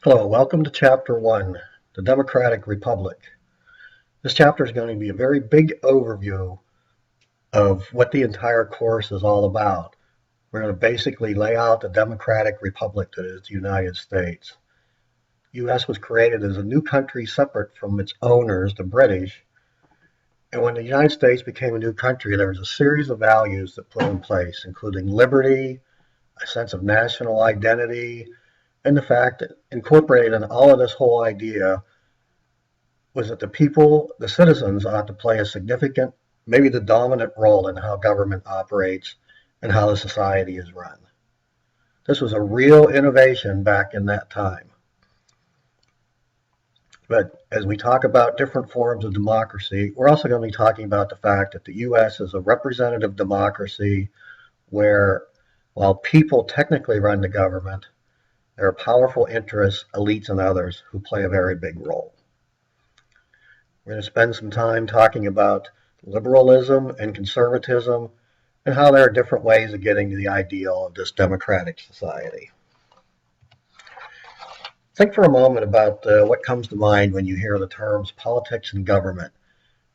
Hello, welcome to Chapter 1, the Democratic Republic. This chapter is going to be a very big overview of what the entire course is all about. We're going to basically lay out the Democratic Republic that is the United States. The U.S. was created as a new country separate from its owners, the British. And when the United States became a new country, there was a series of values that put in place, including liberty, a sense of national identity, and the fact that incorporated in all of this whole idea was that the people, the citizens, ought to play a significant, maybe the dominant role in how government operates and how the society is run. This was a real innovation back in that time. But as we talk about different forms of democracy, we're also going to be talking about the fact that the U.S. is a representative democracy where, while people technically run the government, there are powerful interests, elites, and others who play a very big role. We're going to spend some time talking about liberalism and conservatism and how there are different ways of getting to the ideal of this democratic society. Think for a moment about what comes to mind when you hear the terms politics and government.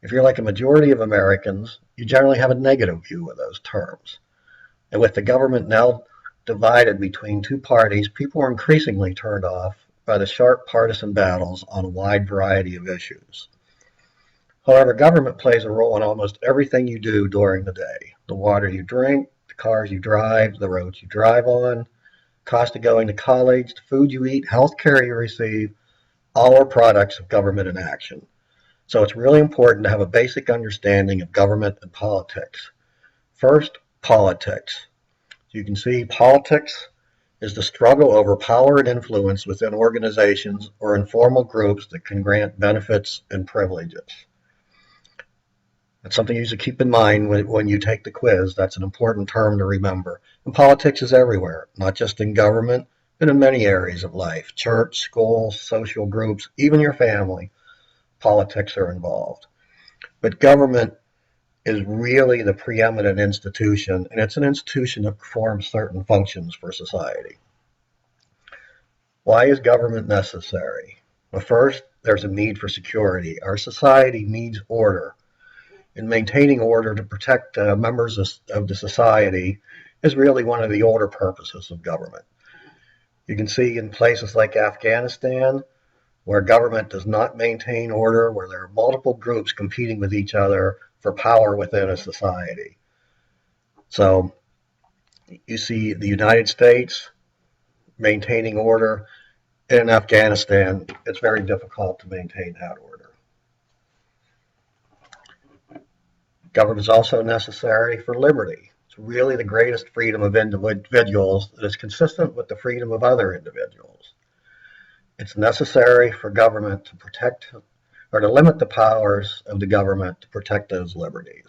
If you're like a majority of Americans, you generally have a negative view of those terms. And with the government now divided between two parties, people are increasingly turned off by the sharp partisan battles on a wide variety of issues. However, government plays a role in almost everything you do during the day. The water you drink, the cars you drive, the roads you drive on, cost of going to college, the food you eat, health care you receive, all are products of government in action. So it's really important to have a basic understanding of government and politics. First, politics. You can see politics is the struggle over power and influence within organizations or informal groups that can grant benefits and privileges. That's something you should keep in mind when you take the quiz. That's an important term to remember. And politics is everywhere, not just in government, but in many areas of life. Church, school, social groups, even your family. Politics are involved. But government is really the preeminent institution, and it's an institution that performs certain functions for society. Why is government necessary? Well, first, there's a need for security. Our society needs order. And maintaining order to protect members of the society is really one of the older purposes of government. You can see in places like Afghanistan, where government does not maintain order, where there are multiple groups competing with each other for power within a society. So you see the United States maintaining order. In Afghanistan, it's very difficult to maintain that order. Government is also necessary for liberty. It's really the greatest freedom of individuals that is consistent with the freedom of other individuals. It's necessary for government to protect or to limit the powers of the government to protect those liberties.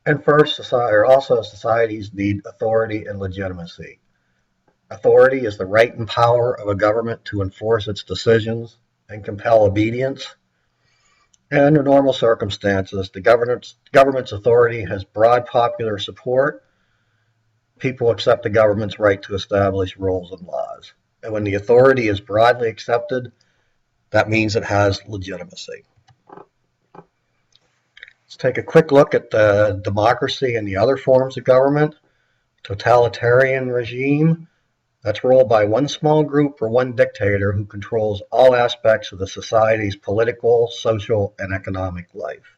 And first, societies need authority and legitimacy. Authority is the right and power of a government to enforce its decisions and compel obedience. And under normal circumstances, the government's authority has broad popular support. People accept the government's right to establish rules and laws. And when the authority is broadly accepted, that means it has legitimacy. Let's take a quick look at democracy and the other forms of government. Totalitarian regime, that's ruled by one small group or one dictator who controls all aspects of the society's political, social, and economic life.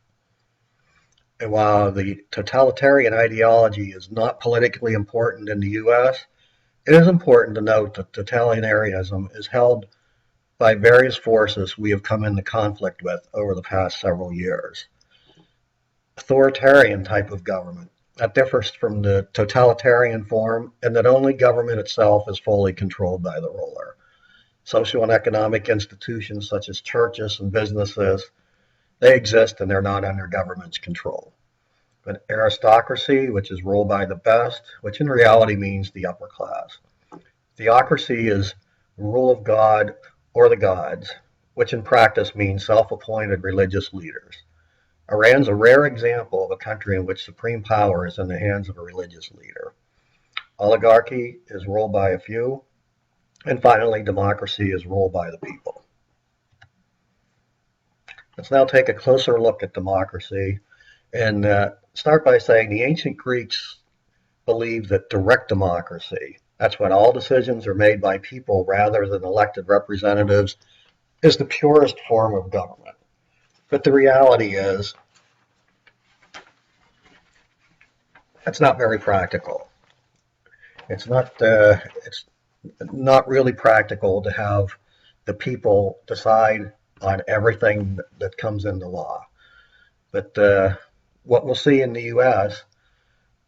And while the totalitarian ideology is not politically important in the U.S., it is important to note that totalitarianism is held by various forces we have come into conflict with over the past several years. Authoritarian type of government. That differs from the totalitarian form in that only government itself is fully controlled by the ruler. Social and economic institutions such as churches and businesses, they exist and they're not under government's control. But aristocracy, which is ruled by the best, which in reality means the upper class. Theocracy is the rule of God or the gods, which in practice means self-appointed religious leaders. Iran's a rare example of a country in which supreme power is in the hands of a religious leader. Oligarchy is ruled by a few, And finally, democracy is ruled by the people. Let's now take a closer look at democracy and start by saying the ancient Greeks believed that direct democracy, that's when all decisions are made by people rather than elected representatives, is the purest form of government. But the reality is, it's not very practical. It's not really practical to have the people decide on everything that comes into law. But what we'll see in the U.S.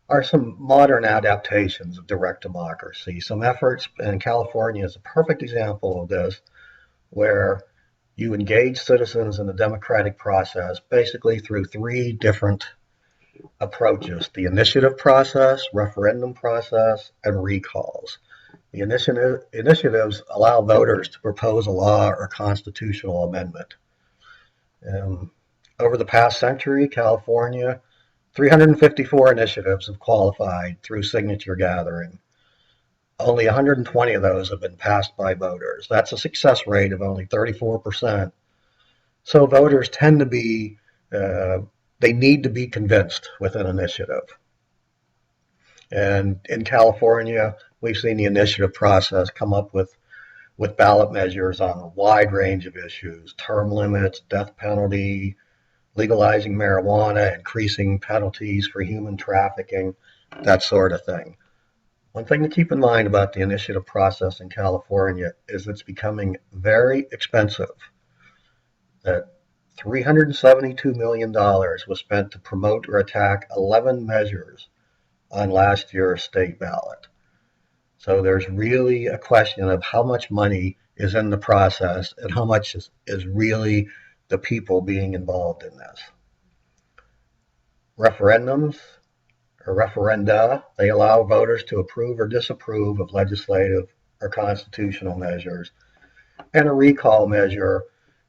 are some modern adaptations of direct democracy. Some efforts, and California is a perfect example of this, where you engage citizens in the democratic process basically through three different approaches: the initiative process, referendum process, and recalls. The initiatives allow voters to propose a law or constitutional amendment. Um, Over the past century, California, 354 initiatives have qualified through signature gathering. Only 120 of those have been passed by voters. That's a success rate of only 34%. So voters tend to be, they need to be convinced with an initiative. And in California, we've seen the initiative process come up with ballot measures on a wide range of issues: term limits, death penalty, legalizing marijuana, increasing penalties for human trafficking, that sort of thing. One thing to keep in mind about the initiative process in California is it's becoming very expensive. That $372 million was spent to promote or attack 11 measures on last year's state ballot. So there's really a question of how much money is in the process and how much is really the people being involved in this. Referendums or referenda, they allow voters to approve or disapprove of legislative or constitutional measures. And a recall measure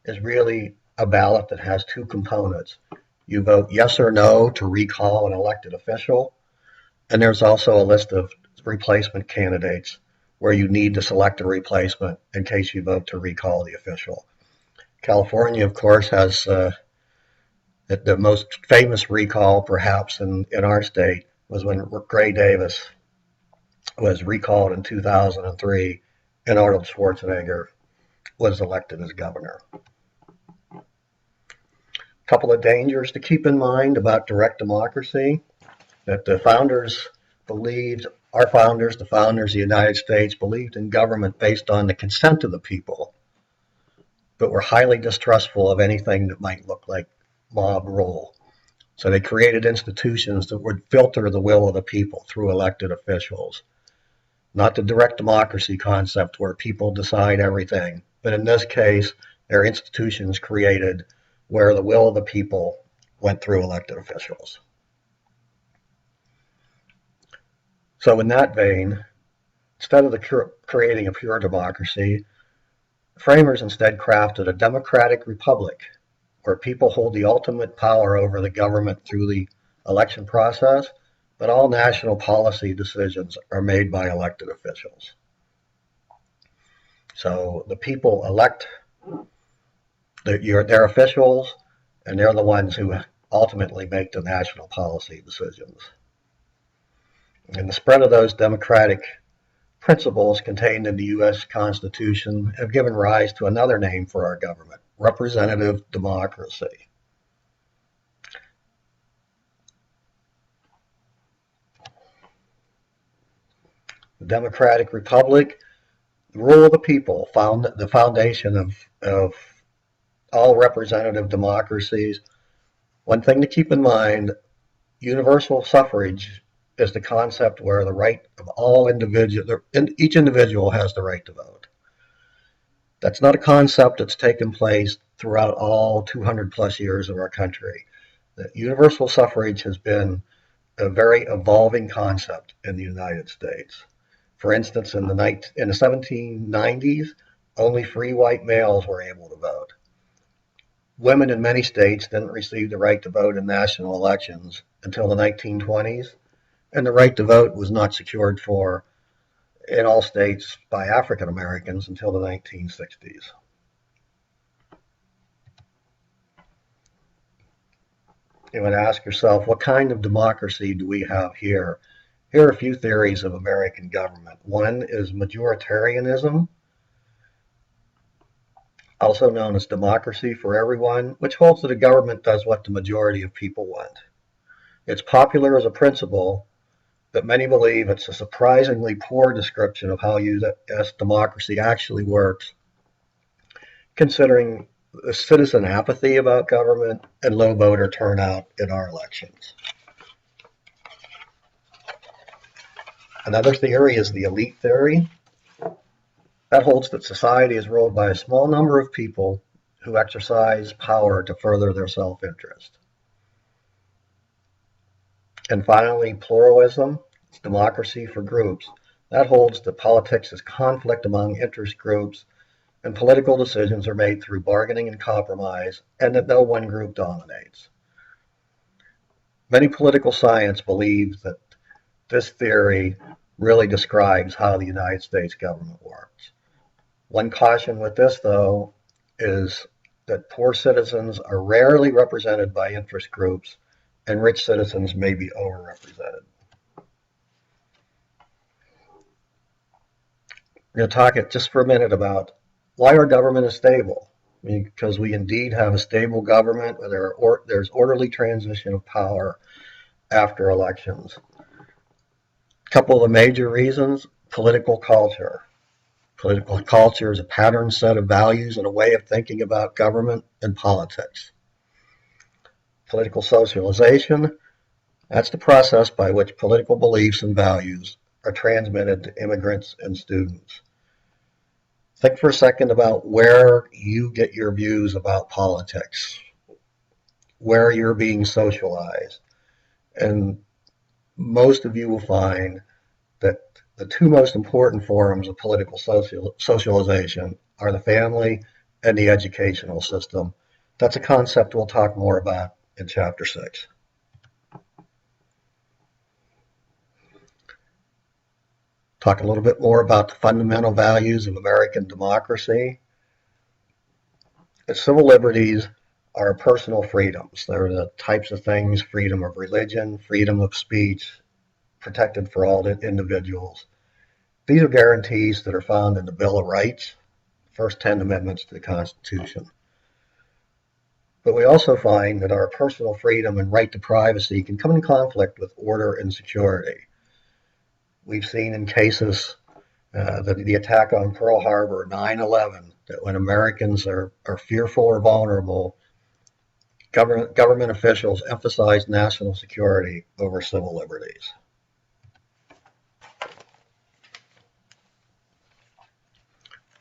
is really a ballot that has two components. You vote yes or no to recall an elected official, and there's also a list of replacement candidates where you need to select a replacement in case you vote to recall the official. California, of course, has the most famous recall, perhaps, in our state was when Gray Davis was recalled in 2003 and Arnold Schwarzenegger was elected as governor. A couple of dangers to keep in mind about direct democracy: that the founders believed, our founders, the founders of the United States, believed in government based on the consent of the people, but were highly distrustful of anything that might look like mob rule. So they created institutions that would filter the will of the people through elected officials. Not the direct democracy concept where people decide everything, but in this case, there are institutions created where the will of the people went through elected officials. So in that vein, instead of creating a pure democracy, framers instead crafted a democratic republic where people hold the ultimate power over the government through the election process, but all national policy decisions are made by elected officials. So the people elect their officials, and they're the ones who ultimately make the national policy decisions. And the spread of those democratic principles contained in the U.S. Constitution have given rise to another name for our government: representative democracy. The democratic republic, the rule of the people, found the foundation of all representative democracies. One thing to keep in mind: universal suffrage is the concept where the right of all individuals, each individual has the right to vote. That's not a concept that's taken place throughout all 200 plus years of our country. The universal suffrage has been a very evolving concept in the United States. For instance, in the 1790s, only free white males were able to vote. Women in many states didn't receive the right to vote in national elections until the 1920s, and the right to vote was not secured for in all states by African Americans until the 1960s. You would ask yourself, what kind of democracy do we have here? Here are a few theories of American government. One is majoritarianism, also known as democracy for everyone, which holds that a government does what the majority of people want. It's popular as a principle, but many believe it's a surprisingly poor description of how U.S. democracy actually works, considering the citizen apathy about government and low voter turnout in our elections. Another theory is the elite theory. That holds that society is ruled by a small number of people who exercise power to further their self-interest. And finally, pluralism, democracy for groups. That holds that politics is conflict among interest groups and political decisions are made through bargaining and compromise, and that no one group dominates. Many political science believe that this theory really describes how the United States government works. One caution with this, though, is that poor citizens are rarely represented by interest groups, and rich citizens may be overrepresented. We're going to talk just for a minute about why our government is stable. Because we indeed have a stable government where there's orderly transition of power after elections. A couple of the major reasons: political culture. Political culture is a pattern set of values and a way of thinking about government and politics. Political socialization, that's the process by which political beliefs and values are transmitted to immigrants and students. Think for a second about where you get your views about politics, where you're being socialized. And most of you will find that the two most important forms of political socialization are the family and the educational system. That's a concept we'll talk more about in Chapter 6. Talk a little bit more about the fundamental values of American democracy. The civil liberties are personal freedoms. They're the types of things: freedom of religion, freedom of speech, protected for all individuals. These are guarantees that are found in the Bill of Rights, first 10 amendments to the Constitution. But we also find that our personal freedom and right to privacy can come in conflict with order and security. We've seen in cases, the attack on Pearl Harbor, 9/11, that when Americans are fearful or vulnerable, government officials emphasize national security over civil liberties.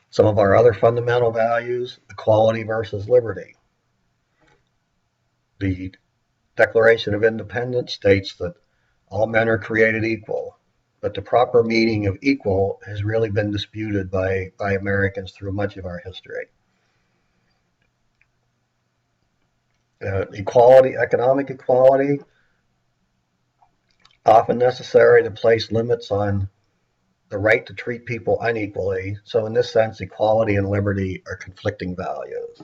Some of our other fundamental values: equality versus liberty. The Declaration of Independence states that all men are created equal, but the proper meaning of equal has really been disputed by Americans through much of our history. Equality, economic equality, often necessary to place limits on the right to treat people unequally. So in this sense, equality and liberty are conflicting values.